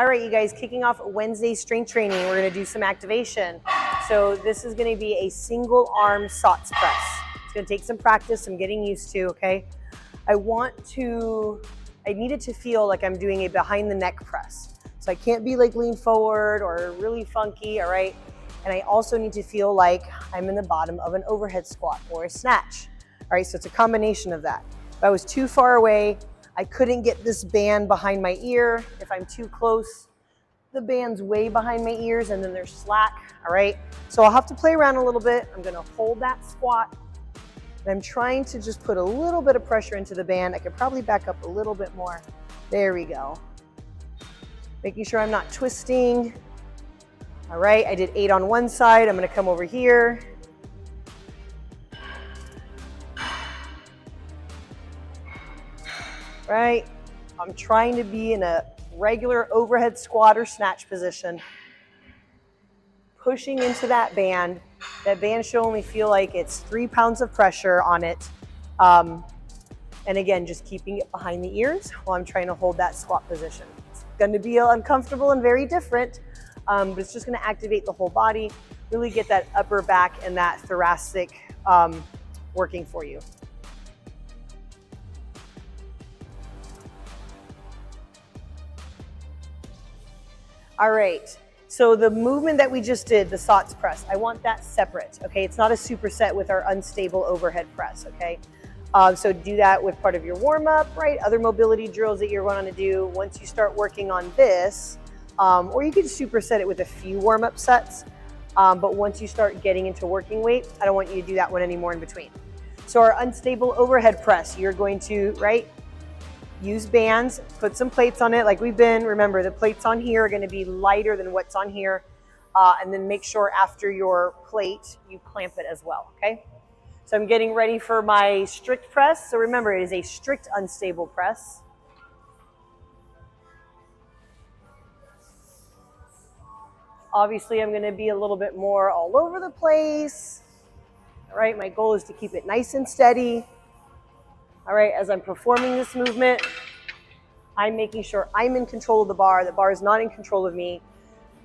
All right, you guys, kicking off Wednesday strength training, we're gonna do some activation. So this is gonna be a single arm sotts press. It's gonna take some practice, some getting used to, okay? I need it to feel like I'm doing a behind the neck press. So I can't be like lean forward or really funky, all right? And I also need to feel like I'm in the bottom of an overhead squat or a snatch. All right, so it's a combination of that. If I was too far away, I couldn't get this band behind my ear. If I'm too close, the band's way behind my ears and then there's slack, all right? So I'll have to play around a little bit. I'm gonna hold that squat. And I'm trying to just put a little bit of pressure into the band. I could probably back up a little bit more. There we go. Making sure I'm not twisting. All right, I did 8 on one side. I'm gonna come over here. Right, I'm trying to be in a regular overhead squat or snatch position. Pushing into that band. That band should only feel like it's 3 pounds of pressure on it. And again, just keeping it behind the ears while I'm trying to hold that squat position. It's gonna be uncomfortable and very different, but it's just gonna activate the whole body, really get that upper back and that thoracic working for you. All right, so the movement that we just did, the sotts press, I want that separate, okay? It's not a superset with our unstable overhead press, okay? So do that with part of your warm-up, right? Other mobility drills that you're going to do. Once you start working on this, or you could superset it with a few warm-up sets, but once you start getting into working weight, I don't want you to do that one anymore in between. So our unstable overhead press, you're going to, right? Use bands, put some plates on it like we've been. Remember, the plates on here are gonna be lighter than what's on here. And then make sure after your plate, you clamp it as well, okay? So I'm getting ready for my strict press. So remember, it is a strict unstable press. Obviously, I'm gonna be a little bit more all over the place. All right, my goal is to keep it nice and steady. All right, as I'm performing this movement, I'm making sure I'm in control of the bar is not in control of me.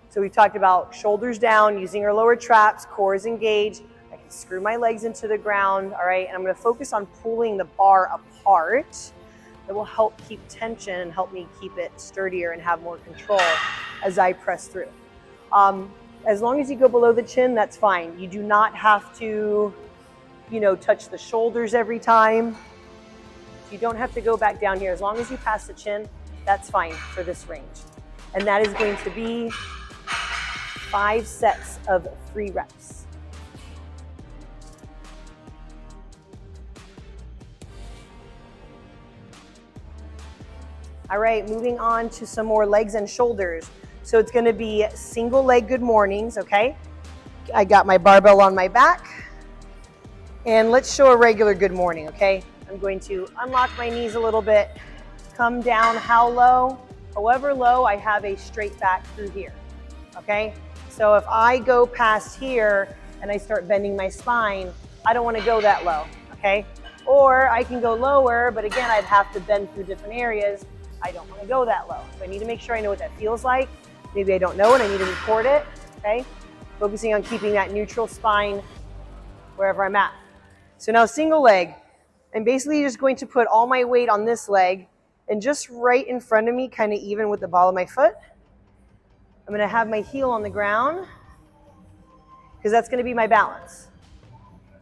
So we talked about shoulders down, using our lower traps, core is engaged. I can screw my legs into the ground, all right? And I'm gonna focus on pulling the bar apart. That will help keep tension and help me keep it sturdier and have more control as I press through. As long as you go below the chin, that's fine. You do not have to, touch the shoulders every time. You don't have to go back down here. As long as you pass the chin, that's fine for this range. And that is going to be 5 sets of 3 reps. All right, moving on to some more legs and shoulders. So it's gonna be single leg good mornings, okay? I got my barbell on my back. And let's show a regular good morning, okay? I'm going to unlock my knees a little bit, come down how low? However low, I have a straight back through here, okay? So if I go past here and I start bending my spine, I don't wanna go that low, okay? Or I can go lower, but again, I'd have to bend through different areas. I don't wanna go that low. So I need to make sure I know what that feels like. Maybe I don't know and I need to record it, okay? Focusing on keeping that neutral spine wherever I'm at. So now single leg. I'm basically just going to put all my weight on this leg and just right in front of me, kind of even with the ball of my foot. I'm gonna have my heel on the ground because that's gonna be my balance.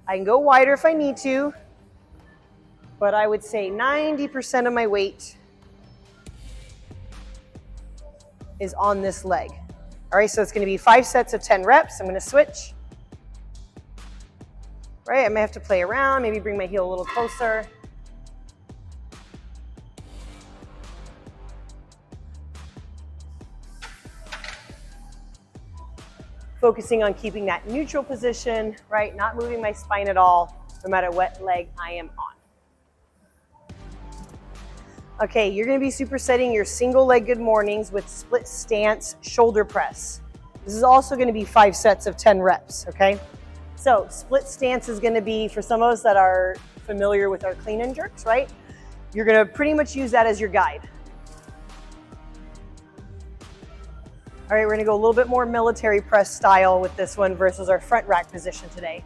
I can go wider if I need to, but I would say 90% of my weight is on this leg. All right, so it's gonna be 5 sets of 10 reps. I'm gonna switch. Right, I may have to play around, maybe bring my heel a little closer. Focusing on keeping that neutral position, right? Not moving my spine at all, no matter what leg I am on. Okay, you're gonna be supersetting your single leg good mornings with split stance shoulder press. This is also gonna be 5 sets of 10 reps, okay? So split stance is gonna be, for some of us that are familiar with our clean and jerks, right? You're gonna pretty much use that as your guide. All right, we're gonna go a little bit more military press style with this one versus our front rack position today.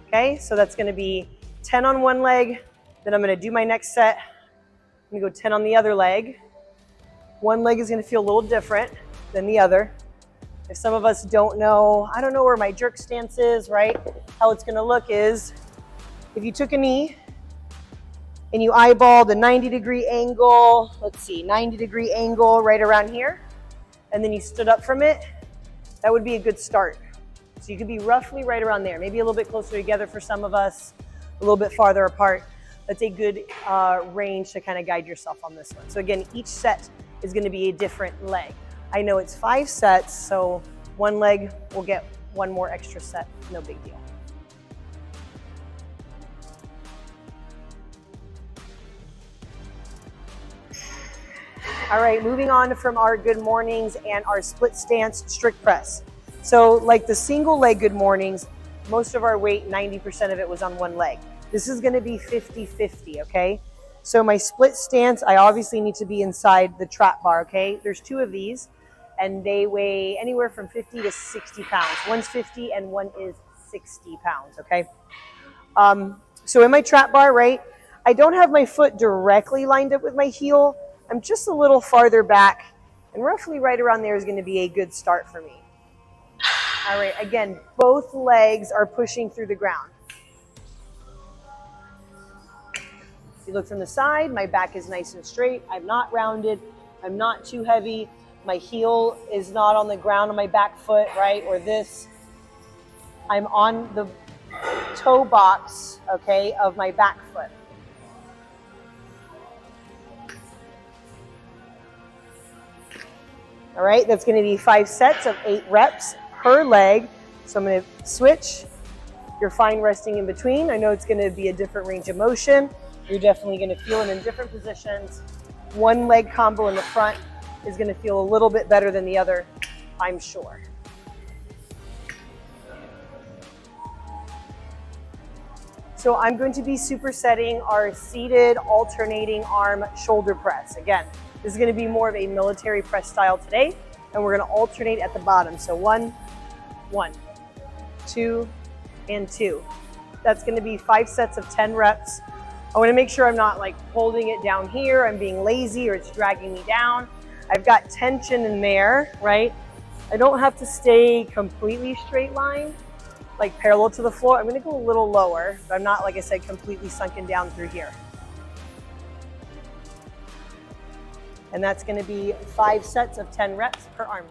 Okay, so that's gonna be 10 on one leg, then I'm gonna do my next set. I'm gonna go 10 on the other leg. One leg is gonna feel a little different than the other. If some of us don't know, I don't know where my jerk stance is, right? How it's gonna look is, if you took a knee and you eyeballed a 90-degree angle, let's see, 90-degree angle right around here, and then you stood up from it, that would be a good start. So you could be roughly right around there, maybe a little bit closer together for some of us, a little bit farther apart. That's a good range to kind of guide yourself on this one. So again, each set is gonna be a different leg. I know it's 5 sets, so one leg will get one more extra set, no big deal. All right, moving on from our good mornings and our split stance strict press. So like the single leg good mornings, most of our weight, 90% of it was on one leg. This is gonna be 50-50, okay? So my split stance, I obviously need to be inside the trap bar, okay? There's 2 of these, and they weigh anywhere from 50 to 60 pounds. One's 50 and one is 60 pounds, okay? So in my trap bar, right, I don't have my foot directly lined up with my heel. I'm just a little farther back, and roughly right around there is gonna be a good start for me. All right, again, both legs are pushing through the ground. If you look from the side, my back is nice and straight. I'm not rounded. I'm not too heavy. My heel is not on the ground on my back foot, right? Or this. I'm on the toe box, okay, of my back foot. All right, that's gonna be 5 sets of 8 reps per leg. So I'm gonna switch. You're fine resting in between. I know it's gonna be a different range of motion. You're definitely gonna feel it in different positions. One leg combo in the front is gonna feel a little bit better than the other, I'm sure. So I'm going to be supersetting our seated alternating arm shoulder press. Again, this is gonna be more of a military press style today, and we're gonna alternate at the bottom. So 1, 1, 2, and 2. That's gonna be 5 sets of 10 reps. I wanna make sure I'm not like holding it down here, I'm being lazy or it's dragging me down. I've got tension in there, right? I don't have to stay completely straight line, like parallel to the floor. I'm gonna go a little lower, but I'm not, like I said, completely sunken down through here. And that's gonna be 5 sets of 10 reps per arm.